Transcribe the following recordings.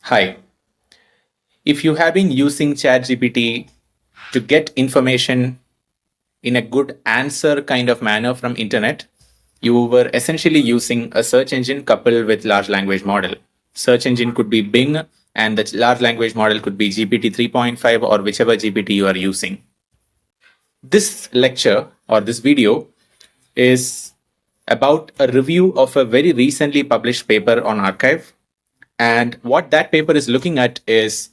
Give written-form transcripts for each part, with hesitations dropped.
Hi. If you have been using ChatGPT to get information in a good answer kind of manner from internet, you were essentially using a search engine coupled with large language model. Search engine could be Bing and the large language model could be GPT 3.5 or whichever GPT you are using. This lecture or this video is about a review of a very recently published paper on Archive. And what that paper is looking at is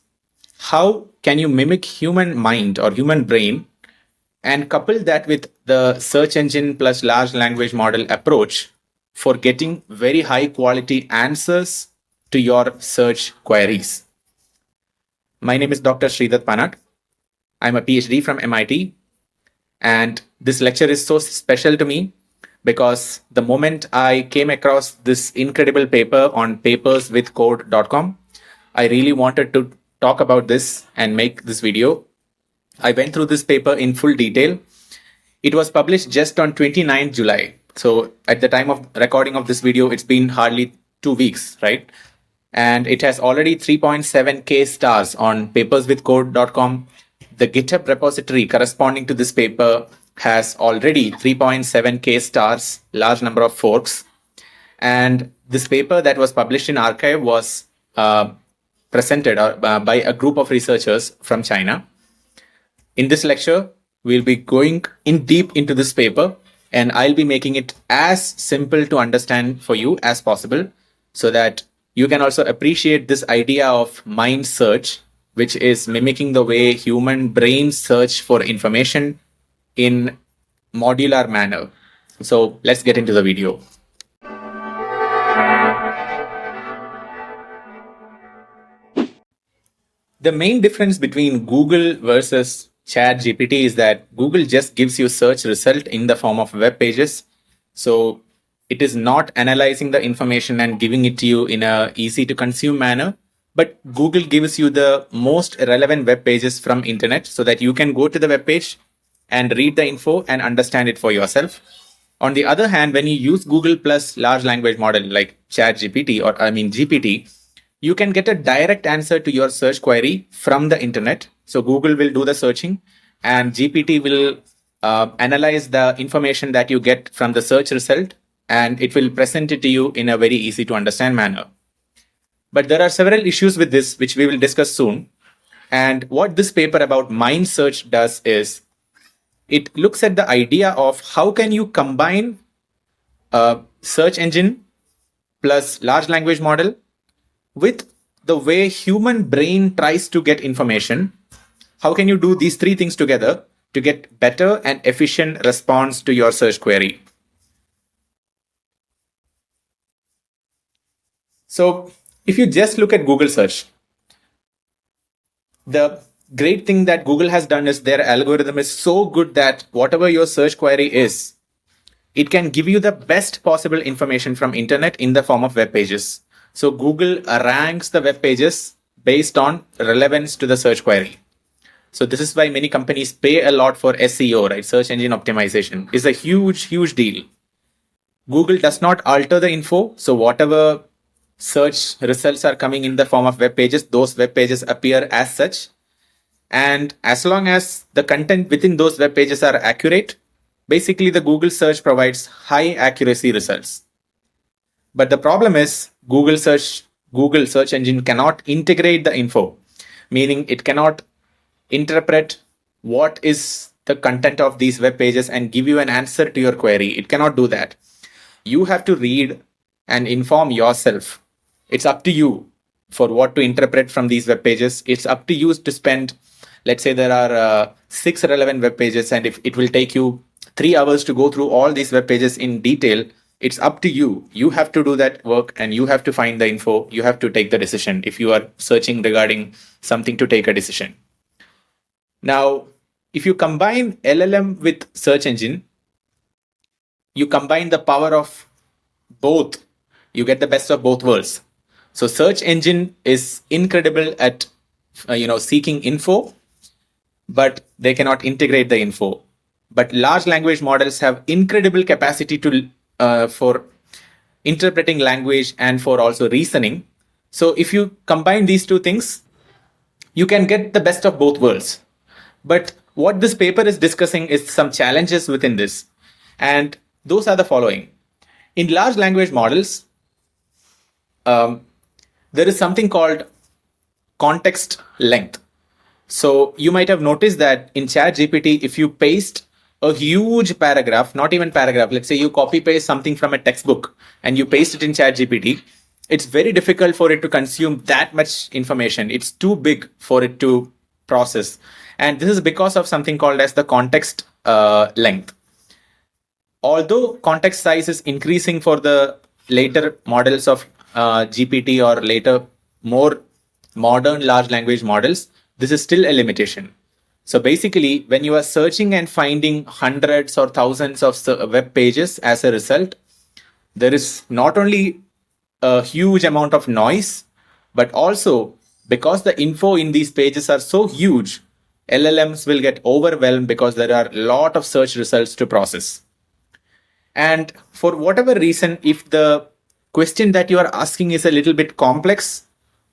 how can you mimic human mind or human brain and couple that with the search engine plus large language model approach for getting very high quality answers to your search queries. My name is Dr. Sridhar Panat. I'm a PhD from MIT. And this lecture is so special to me because the moment I came across this incredible paper on paperswithcode.com, I really wanted to talk about this and make this video. I went through this paper in full detail. It was published just on 29th July. So at the time of recording of this video, it's been hardly 2 weeks, right? And it has already 3.7K stars on paperswithcode.com. The GitHub repository corresponding to this paper has already 3.7K stars, large number of forks. And this paper that was published in Archive was presented by a group of researchers from China. In this lecture, we'll be going in deep into this paper, and I'll be making it as simple to understand for you as possible so that you can also appreciate this idea of MindSearch, which is mimicking the way human brains search for information in modular manner. So let's get into the video. The main difference between Google versus ChatGPT is that Google just gives you search result in the form of web pages. So it is not analyzing the information and giving it to you in a easy to consume manner. But Google gives you the most relevant web pages from internet so that you can go to the web page and read the info and understand it for yourself. On the other hand, when you use Google plus large language model like ChatGPT or GPT, you can get a direct answer to your search query from the internet. So Google will do the searching and GPT will analyze the information that you get from the search result and it will present it to you in a very easy to understand manner. But there are several issues with this, which we will discuss soon. And what this paper about MindSearch does is it looks at the idea of how can you combine a search engine plus large language model with the way human brain tries to get information. How can you do these three things together to get better and efficient response to your search query? So if you just look at Google search, the great thing that Google has done is their algorithm is so good that whatever your search query is, it can give you the best possible information from internet in the form of web pages. So Google ranks the web pages based on relevance to the search query. So this is why many companies pay a lot for SEO, right? Search engine optimization is a huge, huge deal. Google does not alter the info. So whatever search results are coming in the form of web pages, those web pages appear as such. And as long as the content within those web pages are accurate, basically the Google search provides high accuracy results. But the problem is Google search engine cannot integrate the info, meaning it cannot interpret what is the content of these web pages and give you an answer to your query. It cannot do that. You have to read and inform yourself. It's up to you for what to interpret from these web pages. It's up to you to spend, let's say there are 6 relevant web pages, and if it will take you 3 hours to go through all these web pages in detail, it's up to you. You have to do that work and you have to find the info. You have to take the decision if you are searching regarding something to take a decision. Now, if you combine LLM with search engine, you combine the power of both. You get the best of both worlds. So search engine is incredible at seeking info, but they cannot integrate the info. But large language models have incredible capacity to for interpreting language and for also reasoning. So if you combine these two things, you can get the best of both worlds. But what this paper is discussing is some challenges within this. And those are the following. In large language models, there is something called context length. So you might have noticed that in ChatGPT, if you paste a huge paragraph, not even paragraph, let's say you copy paste something from a textbook and you paste it in ChatGPT, it's very difficult for it to consume that much information. It's too big for it to process. And this is because of something called as the context length. Although context size is increasing for the later models of GPT or later more modern large language models, this is still a limitation. So basically, when you are searching and finding hundreds or thousands of web pages as a result, there is not only a huge amount of noise, but also because the info in these pages are so huge, LLMs will get overwhelmed because there are a lot of search results to process. And for whatever reason, if the question that you are asking is a little bit complex,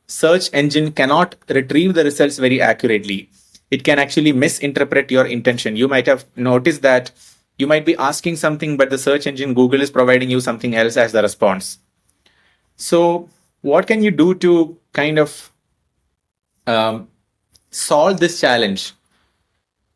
search engine cannot retrieve the results very accurately. It can actually misinterpret your intention. You might have noticed that you might be asking something, but the search engine Google is providing you something else as the response. So what can you do to kind of solve this challenge?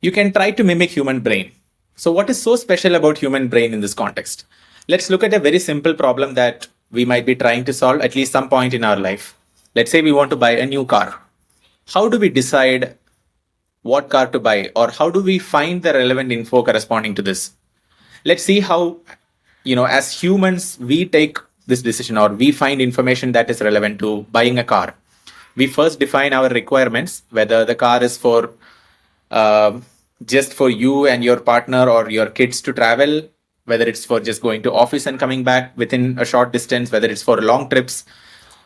You can try to mimic human brain. So what is so special about human brain in this context? Let's look at a very simple problem that we might be trying to solve at least some point in our life. Let's say we want to buy a new car. How do we decide what car to buy, or how do we find the relevant info corresponding to this? Let's see how, as humans, we take this decision or we find information that is relevant to buying a car. We first define our requirements, whether the car is for just for you and your partner or your kids to travel, whether it's for just going to office and coming back within a short distance, whether it's for long trips,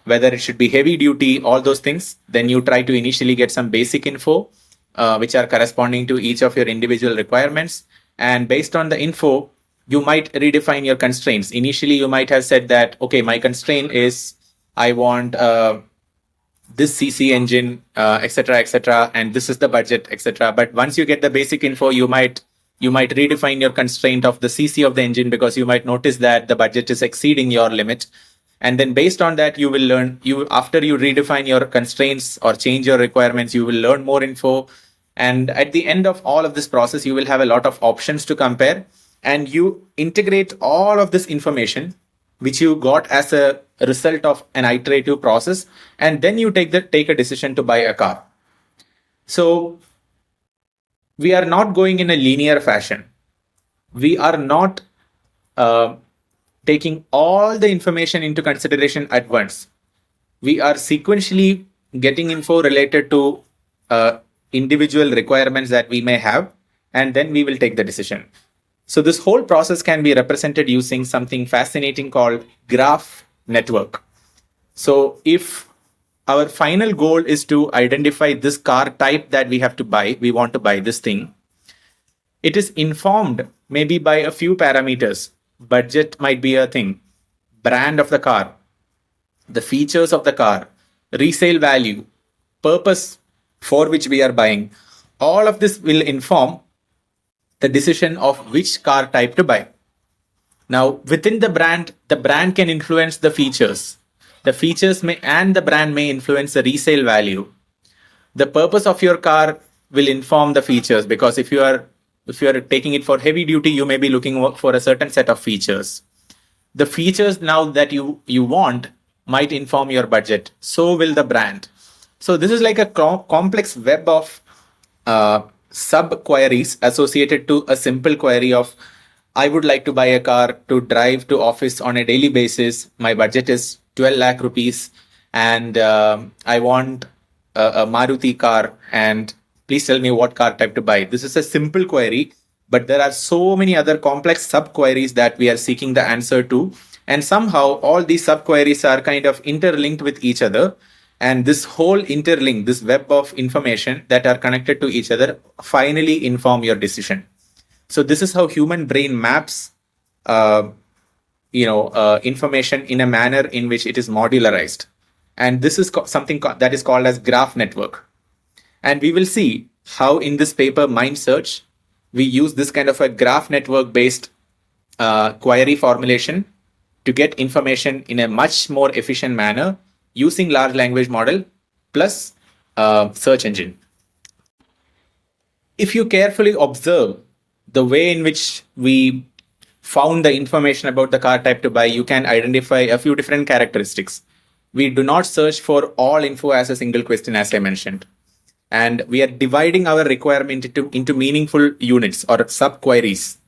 whether it should be heavy duty, all those things. Then you try to initially get some basic info, which are corresponding to each of your individual requirements. And based on the info, you might redefine your constraints. Initially, you might have said that, okay, my constraint is I want this CC engine, etc., and this is the budget, etc. But once you get the basic info, you might redefine your constraint of the CC of the engine because you might notice that the budget is exceeding your limit. And then based on that, you will learn, after you redefine your constraints or change your requirements, you will learn more info. And at the end of all of this process, you will have a lot of options to compare. And you integrate all of this information, which you got as a result of an iterative process. And then you take a decision to buy a car. So we are not going in a linear fashion. We are not taking all the information into consideration at once. We are sequentially getting info related to individual requirements that we may have, and then we will take the decision. So this whole process can be represented using something fascinating called graph network. So if our final goal is to identify this car type that we have to buy, we want to buy this thing, it is informed maybe by a few parameters. Budget might be a thing, brand of the car, the features of the car, resale value, purpose for which we are buying. All of this will inform the decision of which car type to buy. Now, within the brand can influence the features. The features and the brand may influence the resale value. The purpose of your car will inform the features, because if you are taking it for heavy duty, you may be looking for a certain set of features. The features now that you want might inform your budget. So will the brand. So this is like a complex web of sub-queries associated to a simple query of, I would like to buy a car to drive to office on a daily basis. My budget is 12 lakh rupees and I want a Maruti car, and please tell me what car type to buy. This is a simple query, but there are so many other complex sub-queries that we are seeking the answer to. And somehow all these sub-queries are kind of interlinked with each other. And this whole interlink, this web of information that are connected to each other, finally inform your decision. So this is how human brain maps information in a manner in which it is modularized. And this is something that is called as graph network. And we will see how in this paper, MindSearch, we use this kind of a graph network based query formulation to get information in a much more efficient manner using large language model plus search engine. If you carefully observe the way in which we found the information about the car type to buy, you can identify a few different characteristics. We do not search for all info as a single question, as I mentioned. And we are dividing our requirement into meaningful units or sub-queries.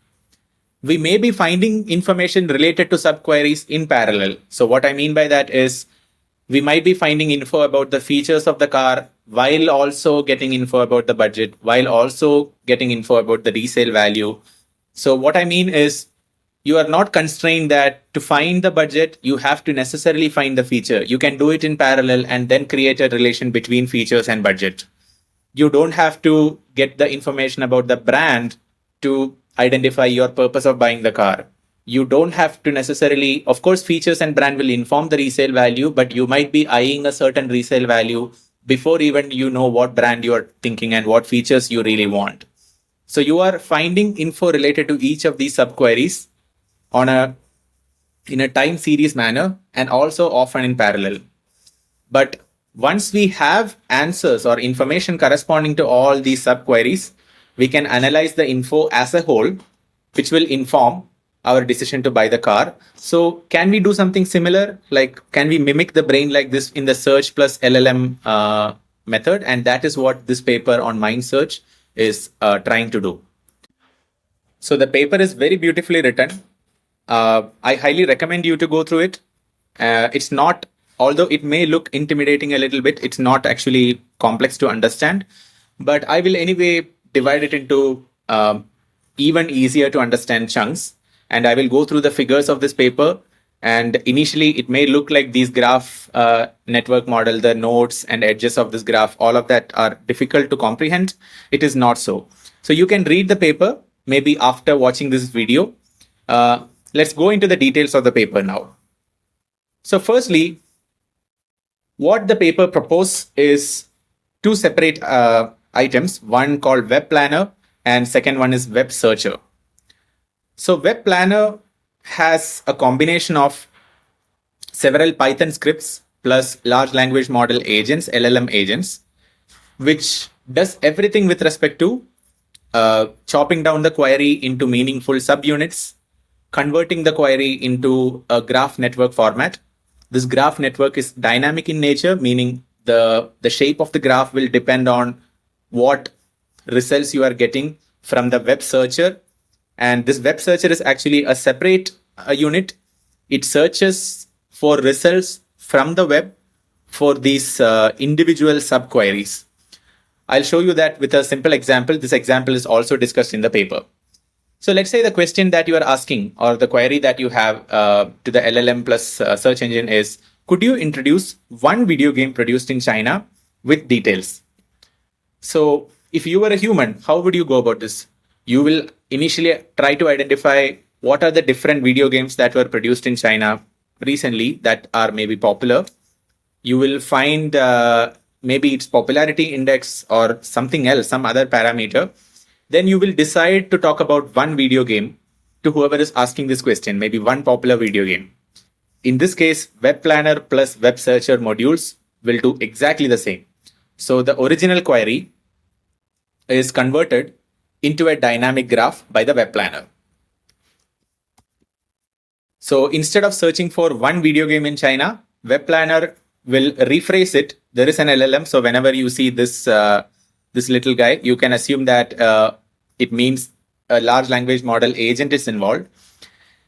We may be finding information related to sub-queries in parallel. So what I mean by that is we might be finding info about the features of the car while also getting info about the budget, while also getting info about the resale value. So what I mean is you are not constrained that to find the budget, you have to necessarily find the feature. You can do it in parallel and then create a relation between features and budget. You don't have to get the information about the brand to identify your purpose of buying the car. You don't have to necessarily, of course, features and brand will inform the resale value, but you might be eyeing a certain resale value before even you know what brand you are thinking and what features you really want. So you are finding info related to each of these subqueries in a time series manner and also often in parallel. But once we have answers or information corresponding to all these subqueries, we can analyze the info as a whole, which will inform our decision to buy the car. So can we do something similar? Like, can we mimic the brain like this in the search plus LLM method? And that is what this paper on MindSearch is trying to do. So the paper is very beautifully written. I highly recommend you to go through it. It's not, although it may look intimidating a little bit, it's not actually complex to understand. But I will anyway divide it into even easier to understand chunks. And I will go through the figures of this paper. And initially, it may look like these graph network model, the nodes and edges of this graph, all of that are difficult to comprehend. It is not so. So you can read the paper maybe after watching this video. Let's go into the details of the paper now. So firstly, what the paper proposes is two separate items, one called Web Planner and second one is Web Searcher. So Web Planner has a combination of several Python scripts plus large language model agents, LLM agents, which does everything with respect to chopping down the query into meaningful subunits, converting the query into a graph network format. This graph network is dynamic in nature, meaning the shape of the graph will depend on what results you are getting from the web searcher. And this web searcher is actually a separate unit. It searches for results from the web for these individual subqueries. I'll show you that with a simple example. This example is also discussed in the paper. So let's say the question that you are asking or the query that you have to the LLM plus search engine is, could you introduce one video game produced in China with details? So if you were a human, how would you go about this? You will initially try to identify what are the different video games that were produced in China recently that are maybe popular. You will find maybe its popularity index or something else, some other parameter. Then you will decide to talk about one video game to whoever is asking this question, maybe one popular video game. In this case, Web Planner plus Web Searcher modules will do exactly the same. So the original query is converted into a dynamic graph by the Web Planner. So instead of searching for one video game in China, Web Planner will rephrase it. There is an LLM. So whenever you see this little guy, you can assume that it means a large language model agent is involved.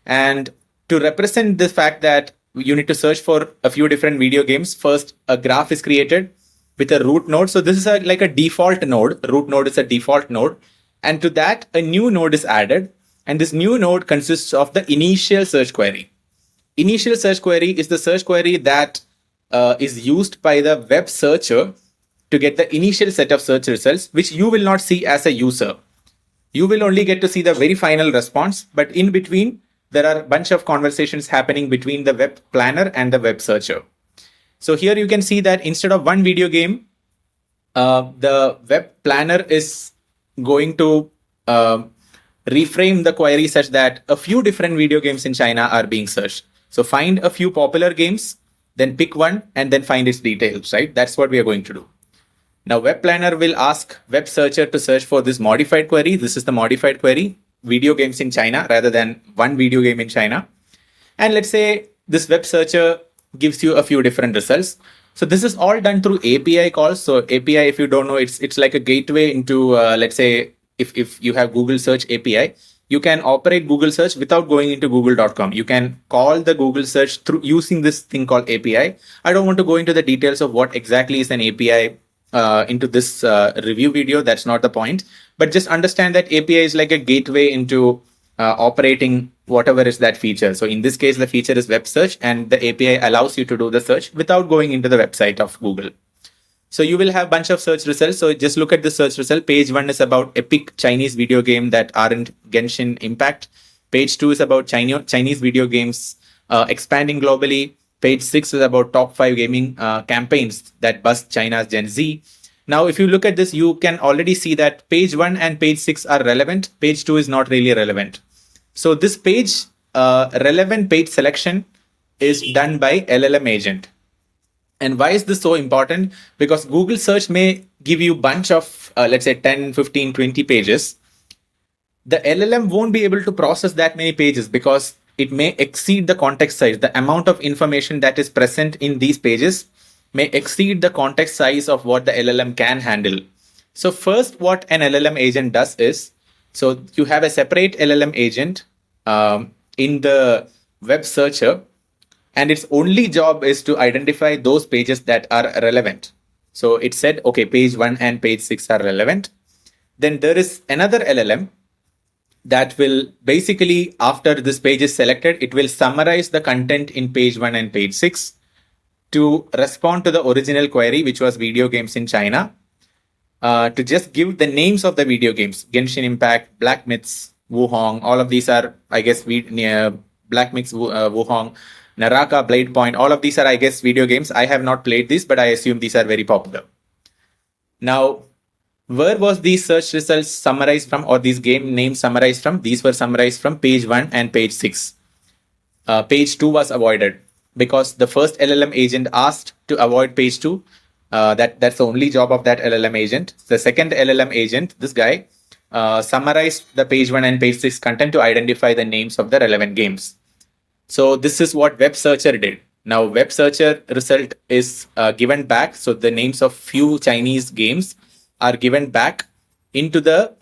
And to represent the fact that you need to search for a few different video games, first a graph is created with a root node. So this is like a default node. Root node is a default node. And to that, a new node is added. And this new node consists of the initial search query. Initial search query is the search query that is used by the web searcher to get the initial set of search results, which you will not see as a user. You will only get to see the very final response, but in between, there are a bunch of conversations happening between the web planner and the web searcher. So here you can see that instead of one video game, the web planner is going to reframe the query such that a few different video games in China are being searched. So find a few popular games, then pick one, and then find its details, right? That's what we are going to do. Now, web planner will ask web searcher to search for this modified query. This is the modified query, video games in China rather than one video game in China. And let's say this web searcher gives you a few different results. So this is all done through API calls. So API, if you don't know, it's like a gateway into, let's say, if you have Google Search API, you can operate Google Search without going into google.com. You can call the Google Search through using this thing called API. I don't want to go into the details of what exactly is an API into this review video. That's not the point. But just understand that API is like a gateway into operating whatever is that feature. So in this case, the feature is web search, and the API allows you to do the search without going into the website of Google. So you will have a bunch of search results. So just look at the search result. Page 1 is about epic Chinese video game that aren't Genshin Impact. Page 2 is about Chinese video games expanding globally. Page 6 is about top 5 gaming campaigns that bust China's Gen Z. Now, if you look at this, you can already see that page 1 and page 6 are relevant. Page 2 is not really relevant. So this page, relevant page selection is done by LLM agent. And why is this so important? Because Google search may give you a bunch of, let's say 10, 15, 20 pages. The LLM won't be able to process that many pages because it may exceed the context size. The amount of information that is present in these pages may exceed the context size of what the LLM can handle. So first, what an LLM agent does is, so you have a separate LLM agent in the web searcher, and its only job is to identify those pages that are relevant. So it said, okay, page 1 and page 6 are relevant. Then there is another LLM that will basically, after this page is selected, it will summarize the content in page 1 and page 6 to respond to the original query, which was video games in China, to just give the names of the video games: Genshin Impact, Black Myths, Wuhong. All of these are, I guess, Black Myths, Wuhong, Naraka, Blade Point. All of these are, I guess, video games. I have not played these, but I assume these are very popular. Now, where was these search results summarized from, or these game names summarized from? These were summarized from page 1 and page 6. Page 2 was avoided because the first LLM agent asked to avoid page 2. That's the only job of that LLM agent. The second LLM agent, this guy, summarized the page 1 and page 6 content to identify the names of the relevant games. So this is what web searcher did. Now web searcher result is given back. So the names of few Chinese games are given back into the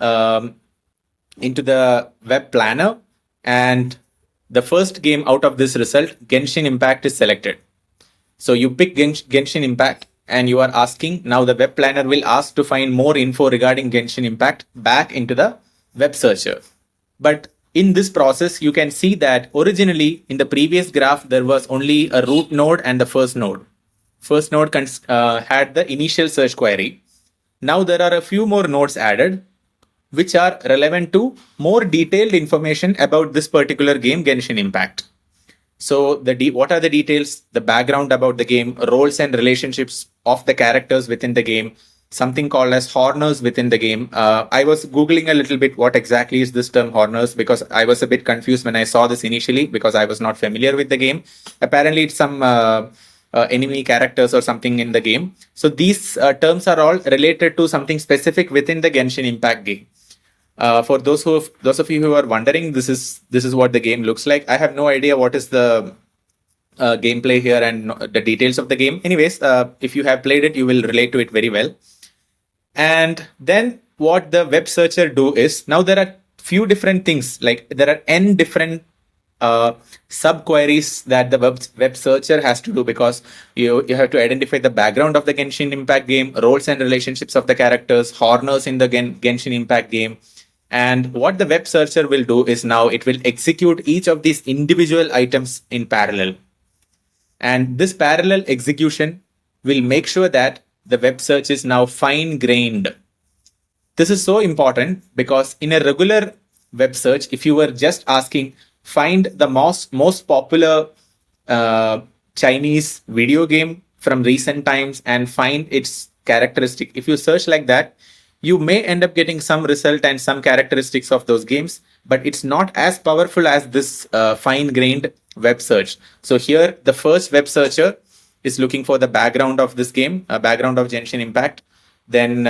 web planner, and the first game out of this result, Genshin Impact, is selected. So you pick Genshin Impact, and you are asking, now the web planner will ask to find more info regarding Genshin Impact back into the web searcher. But in this process, you can see that originally in the previous graph, there was only a root node and the first node. First node had the initial search query. Now there are a few more nodes added, which are relevant to more detailed information about this particular game, Genshin Impact. So what are the details? The background about the game, roles and relationships of the characters within the game, something called as horners within the game. I was Googling a little bit what exactly is this term horners, because I was a bit confused when I saw this initially because I was not familiar with the game. Apparently it's some enemy characters or something in the game. So these terms are all related to something specific within the Genshin Impact game. For those of you who are wondering, this is what the game looks like. I have no idea what is the gameplay here and the details of the game. Anyways, if you have played it, you will relate to it very well. And then what the web searcher do is, now there are few different things, like there are n different sub queries that the web searcher has to do, because you have to identify the background of the Genshin Impact game, roles and relationships of the characters, horners in the Genshin Impact game. And what the web searcher will do is, now it will execute each of these individual items in parallel. And this parallel execution will make sure that the web search is now fine-grained. This is so important because in a regular web search, if you were just asking, find the most popular Chinese video game from recent times and find its characteristic. If you search like that, you may end up getting some result and some characteristics of those games, but it's not as powerful as this fine-grained web search. So here, the first web searcher is looking for the background of this game, background of Genshin Impact. Then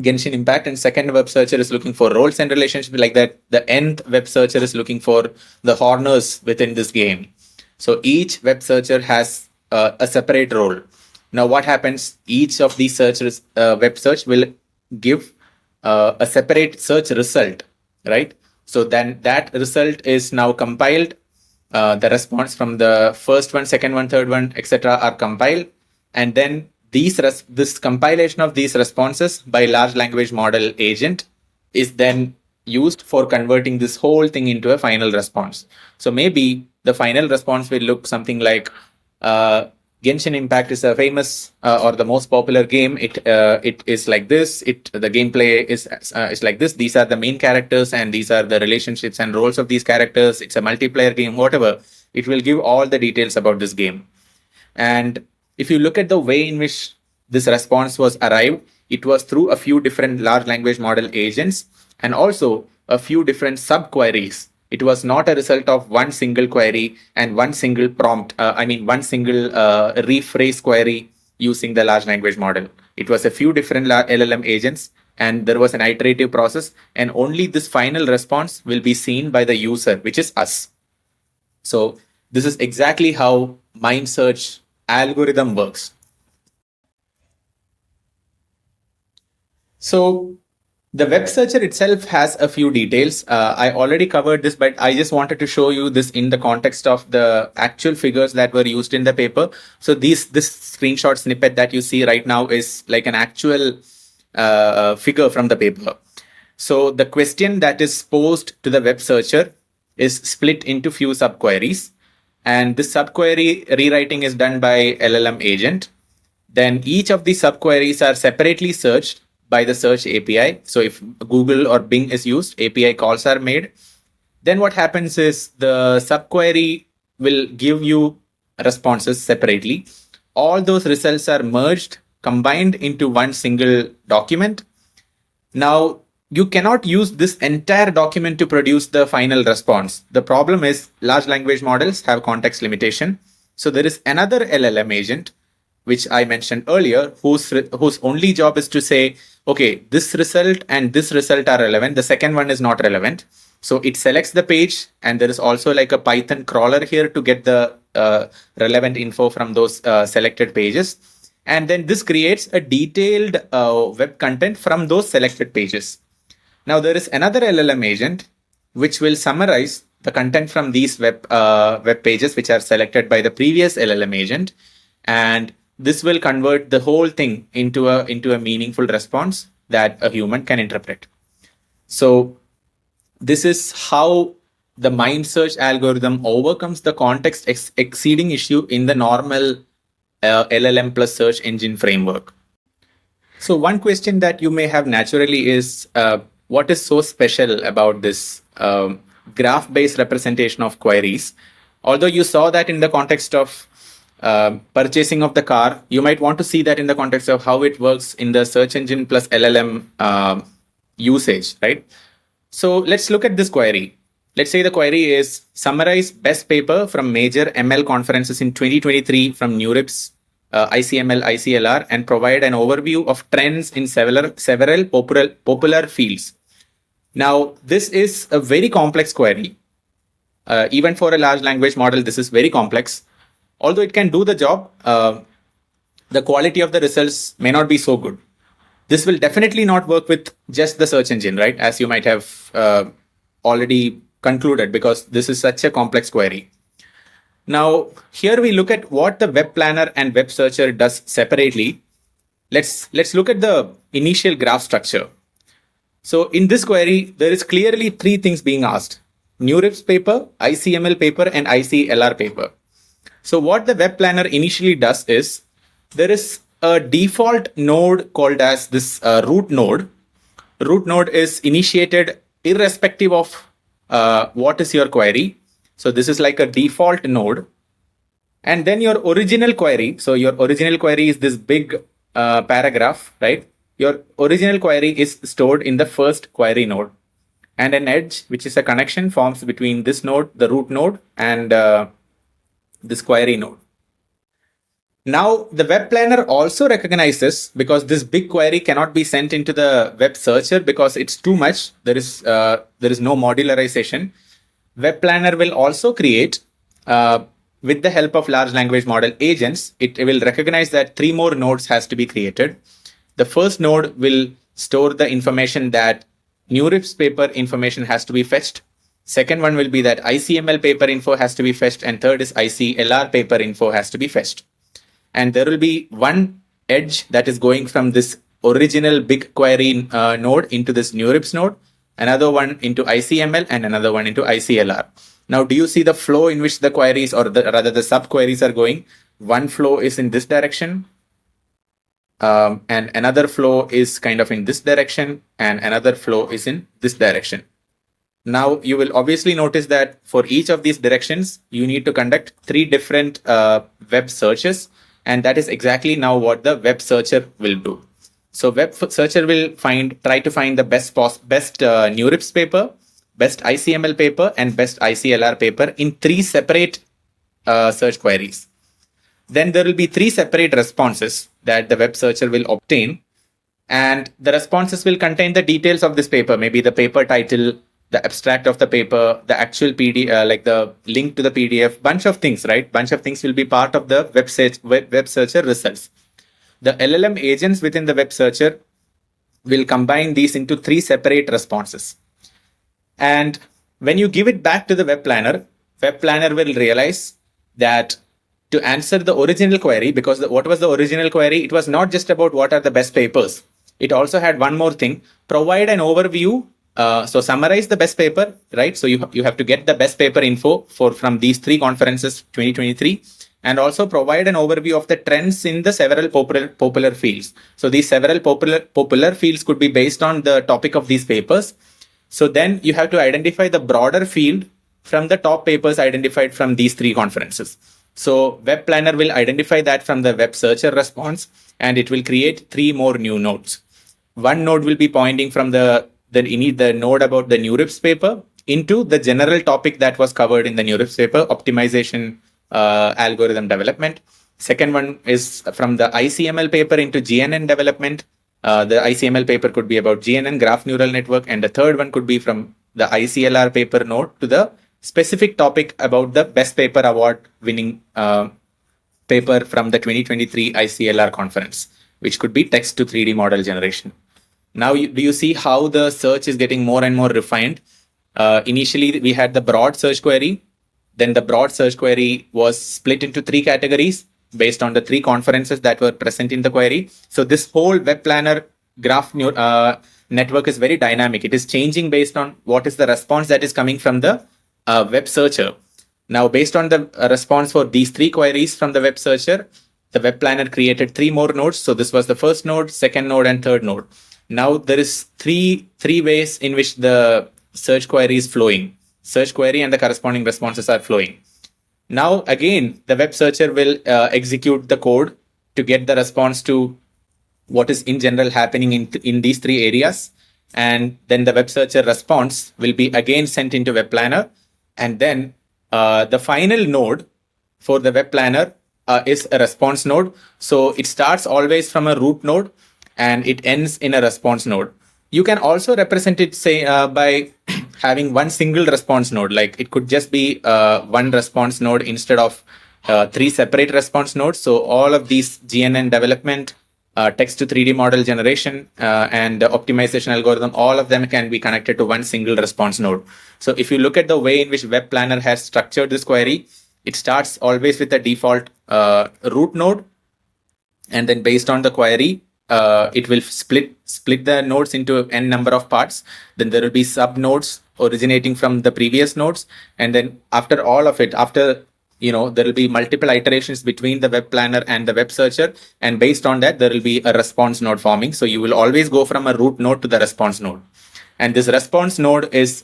Genshin Impact, and second web searcher is looking for roles and relationships like that. The nth web searcher is looking for the honors within this game. So each web searcher has a separate role. Now what happens? Each of these searchers, web search will give a separate search result, right? So then that result is now compiled. The response from the first one, second one, third one, etc. are compiled, and then this compilation of these responses by large language model agent is then used for converting this whole thing into a final response. So maybe the final response will look something like Genshin Impact is a famous or the most popular game. It is like this. The gameplay is like this. These are the main characters, and these are the relationships and roles of these characters. It's a multiplayer game, whatever. It will give all the details about this game. And if you look at the way in which this response was arrived, it was through a few different large language model agents and also a few different sub-queries. It was not a result of one single query and one single prompt, one single rephrase query using the large language model. It was a few different LLM agents, and there was an iterative process, and only this final response will be seen by the user, which is us. So this is exactly how MindSearch algorithm works. So the web searcher itself has a few details. I already covered this, but I just wanted to show you this in the context of the actual figures that were used in the paper. So this screenshot snippet that you see right now is like an actual figure from the paper. So the question that is posed to the web searcher is split into few subqueries. And this subquery rewriting is done by LLM agent. Then each of these subqueries are separately searched by the search API. So if Google or Bing is used, API calls are made. Then what happens is the subquery will give you responses separately. All those results are merged, combined into one single document. Now, you cannot use this entire document to produce the final response. The problem is large language models have context limitation. So there is another LLM agent, which I mentioned earlier, whose only job is to say, okay, this result and this result are relevant. The second one is not relevant. So it selects the page, and there is also like a Python crawler here to get the relevant info from those selected pages. And then this creates a detailed web content from those selected pages. Now there is another LLM agent which will summarize the content from these web pages which are selected by the previous LLM agent, and this will convert the whole thing into a meaningful response that a human can interpret. So this is how the MindSearch algorithm overcomes the context exceeding issue in the normal LLM plus search engine framework. So one question that you may have naturally is, what is so special about this graph-based representation of queries? Although you saw that in the context of purchasing of the car, you might want to see that in the context of how it works in the search engine plus LLM usage, right? So let's look at this query. Let's say the query is summarize best paper from major ML conferences in 2023 from NeurIPS, ICML, ICLR, and provide an overview of trends in several popular fields. Now, this is a very complex query. Even for a large language model, this is very complex. Although it can do the job, the quality of the results may not be so good. This will definitely not work with just the search engine, right? As you might have already concluded, because this is such a complex query. Now, here we look at what the web planner and web searcher does separately. Let's look at the initial graph structure. So in this query, there is clearly three things being asked: NeurIPS paper, ICML paper, and ICLR paper. So what the web planner initially does is, there is a default node called as this root node. Root node is initiated irrespective of what is your query. So this is like a default node. And then your original query. So your original query is this big paragraph, right? Your original query is stored in the first query node. And an edge, which is a connection, forms between this node, the root node, and this query node. Now, the web planner also recognizes, because this big query cannot be sent into the web searcher because it's too much. There is no modularization. Web planner will also create, with the help of large language model agents, it will recognize that 3 more nodes has to be created. The first node will store the information that NeurIPS paper information has to be fetched. Second one will be that ICML paper info has to be fetched. And third is ICLR paper info has to be fetched. And there will be one edge that is going from this original big query node into this NeurIPS node, another one into ICML, and another one into ICLR. Now, do you see the flow in which the queries, or rather the sub-queries are going? One flow is in this direction, and another flow is kind of in this direction, and another flow is in this direction. Now, you will obviously notice that for each of these directions, you need to conduct 3 different web searches. And that is exactly now what the web searcher will do. So web searcher will try to find the best NeurIPS paper, best ICML paper, and best ICLR paper in 3 separate search queries. Then there will be 3 separate responses that the web searcher will obtain. And the responses will contain the details of this paper, maybe the paper title, the abstract of the paper, the actual PDF, like the link to the PDF, bunch of things, right? Bunch of things will be part of the web searcher results. The LLM agents within the web searcher will combine these into 3 separate responses. And when you give it back to the web planner will realize that to answer the original query, because what was the original query? It was not just about what are the best papers. It also had one more thing: provide an overview. So summarize the best paper, right? So you have to get the best paper info from these 3 conferences 2023, and also provide an overview of the trends in the several popular fields. So these several popular fields could be based on the topic of these papers. So then you have to identify the broader field from the top papers identified from these 3 conferences. So web planner will identify that from the web searcher response, and it will create 3 more new nodes. One node will be pointing from the node about the NeurIPS paper into the general topic that was covered in the NeurIPS paper, optimization algorithm development. Second one is from the ICML paper into GNN development. The ICML paper could be about GNN, graph neural network. And the third one could be from the ICLR paper node to the specific topic about the best paper award winning paper from the 2023 ICLR conference, which could be text to 3D model generation. Now, do you see how the search is getting more and more refined? Initially, we had the broad search query. Then the broad search query was split into 3 categories based on the 3 conferences that were present in the query. So this whole web planner graph network is very dynamic. It is changing based on what is the response that is coming from the web searcher. Now, based on the response for these 3 queries from the web searcher, the web planner created 3 more nodes. So this was the first node, second node, and third node. Now there is three ways in which the search query is flowing. Search query and the corresponding responses are flowing. Now again, the web searcher will execute the code to get the response to what is in general happening in these 3 areas. And then the web searcher response will be again sent into web planner. And then the final node for the web planner is a response node. So it starts always from a root node and it ends in a response node. You can also represent it, say, by having one single response node. Like it could just be one response node instead of 3 separate response nodes. So all of these GNN development, text to 3D model generation, and optimization algorithm, all of them can be connected to one single response node. So if you look at the way in which web planner has structured this query, it starts always with the default root node. And then based on the query, it will split the nodes into n number of parts. Then there will be sub nodes originating from the previous nodes. And then after all of it, there will be multiple iterations between the web planner and the web searcher. And based on that, there will be a response node forming. So you will always go from a root node to the response node. And this response node is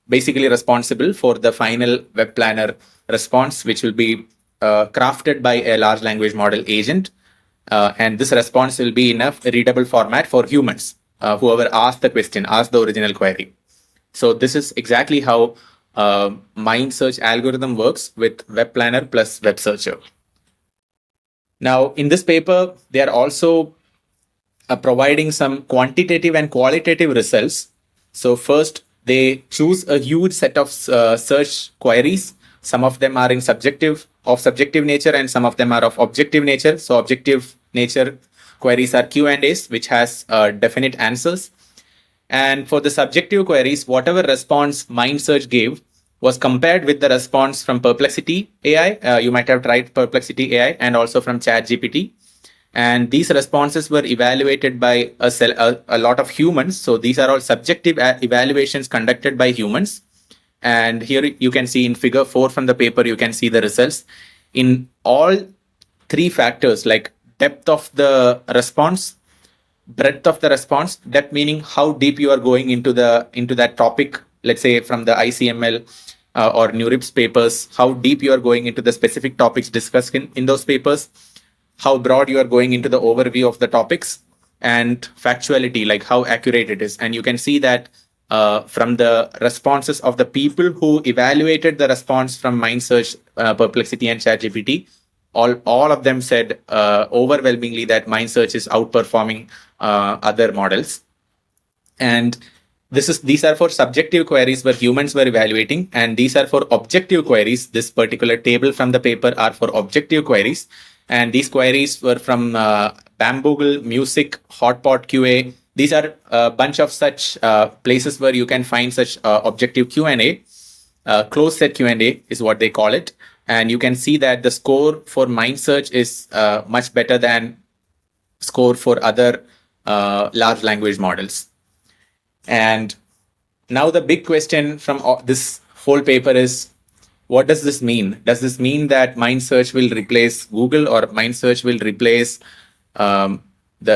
basically responsible for the final web planner response, which will be crafted by a large language model agent. And this response will be in a readable format for humans, whoever asked the question, asked the original query. So this is exactly how MindSearch algorithm works with Web Planner plus Web Searcher. Now, in this paper, they are also providing some quantitative and qualitative results. So first, they choose a huge set of search queries. Some of them are in subjective nature, and some of them are of objective nature. So objective nature queries are Q&As, which has definite answers. And for the subjective queries, whatever response MindSearch gave was compared with the response from Perplexity AI. You might have tried Perplexity AI, and also from ChatGPT. And these responses were evaluated by a lot of humans. So these are all subjective evaluations conducted by humans. And here you can see in figure 4 from the paper, you can see the results. In all three factors, like depth of the response, breadth of the response, depth meaning how deep you are going into that topic, let's say from the ICML or NeurIPS papers, how deep you are going into the specific topics discussed in those papers, how broad you are going into the overview of the topics, and factuality, like how accurate it is. And you can see that from the responses of the people who evaluated the response from MindSearch, Perplexity, and ChatGPT, all of them said overwhelmingly that MindSearch is outperforming other models. And these are for subjective queries where humans were evaluating, and these are for objective queries. This particular table from the paper are for objective queries. And these queries were from Bamboogle, Music, Hotpot QA. These are a bunch of such places where you can find such objective Q&A. Closed set Q&A is what they call it. And you can see that the score for MindSearch is much better than score for other large language models. And now the big question from this whole paper is, what does this mean? Does this mean that MindSearch will replace Google, or MindSearch will replace the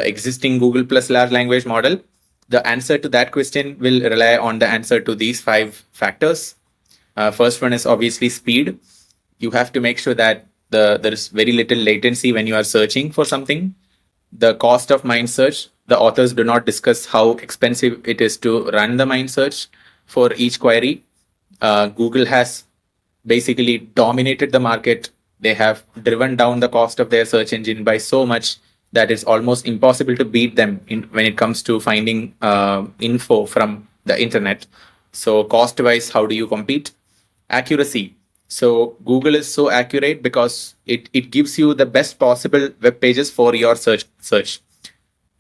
existing Google plus large language model? The answer to that question will rely on the answer to these 5 factors. First one is obviously speed. You have to make sure that there is very little latency when you are searching for something. The cost of MindSearch, the authors do not discuss how expensive it is to run the MindSearch for each query. Google has basically dominated the market. They have driven down the cost of their search engine by so much that it's almost impossible to beat them when it comes to finding info from the internet. So cost-wise, how do you compete? Accuracy. So Google is so accurate because it gives you the best possible web pages for your search.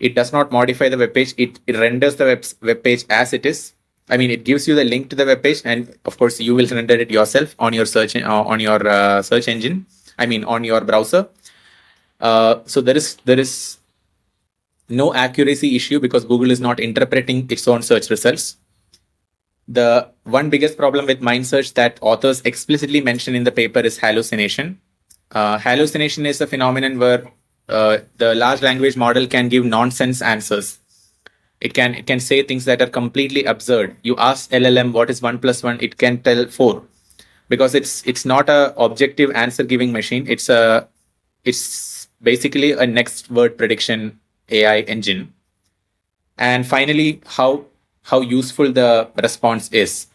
It does not modify the web page. It renders the web page as it is. I mean, it gives you the link to the web page, and of course, you will render it yourself on your search engine. I mean, on your browser. So there is no accuracy issue because Google is not interpreting its own search results. The one biggest problem with MindSearch that authors explicitly mention in the paper is hallucination. Hallucination is a phenomenon where the large language model can give nonsense answers. It can say things that are completely absurd. You ask LLM what is 1 plus 1, it can tell 4, because it's not a objective answer giving machine. It's basically a next word prediction AI engine. And finally, how useful the response is.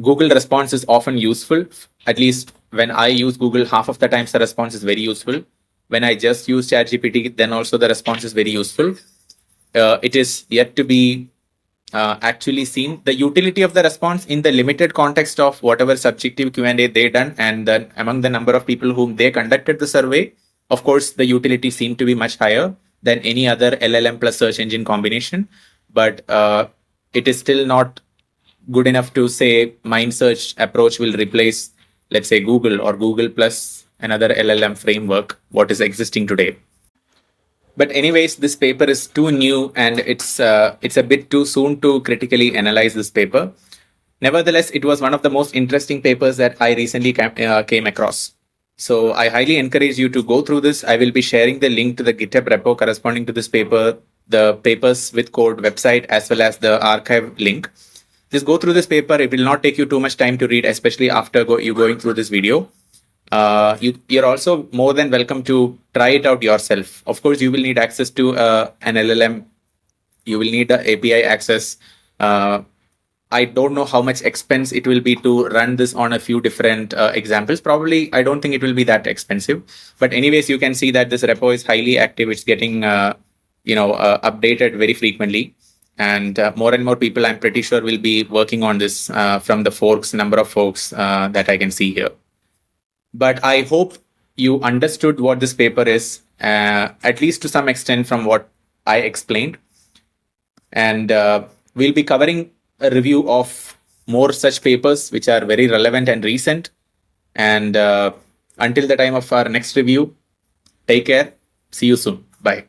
Google response is often useful. At least when I use Google, half of the times the response is very useful. When I just use ChatGPT, then also the response is very useful. It is yet to be actually seen. The utility of the response in the limited context of whatever subjective Q&A they done, and then among the number of people whom they conducted the survey, of course, the utility seemed to be much higher than any other LLM plus search engine combination. But it is still not good enough to say MindSearch approach will replace, let's say, Google or Google plus another LLM framework, what is existing today. But anyways, this paper is too new and it's a bit too soon to critically analyze this paper. Nevertheless, it was one of the most interesting papers that I recently came across. So I highly encourage you to go through this. I will be sharing the link to the GitHub repo corresponding to this paper, the papers with code website, as well as the archive link. Just go through this paper. It will not take you too much time to read, especially after going through this video. You're also more than welcome to try it out yourself. Of course, you will need access to an LLM. You will need the API access. I don't know how much expense it will be to run this on a few different examples. Probably, I don't think it will be that expensive. But anyways, you can see that this repo is highly active. It's getting updated very frequently. And more and more people, I'm pretty sure, will be working on this from the number of forks that I can see here. But I hope you understood what this paper is, at least to some extent from what I explained. And we'll be covering a review of more such papers which are very relevant and recent. And until the time of our next review, take care. See you soon. Bye.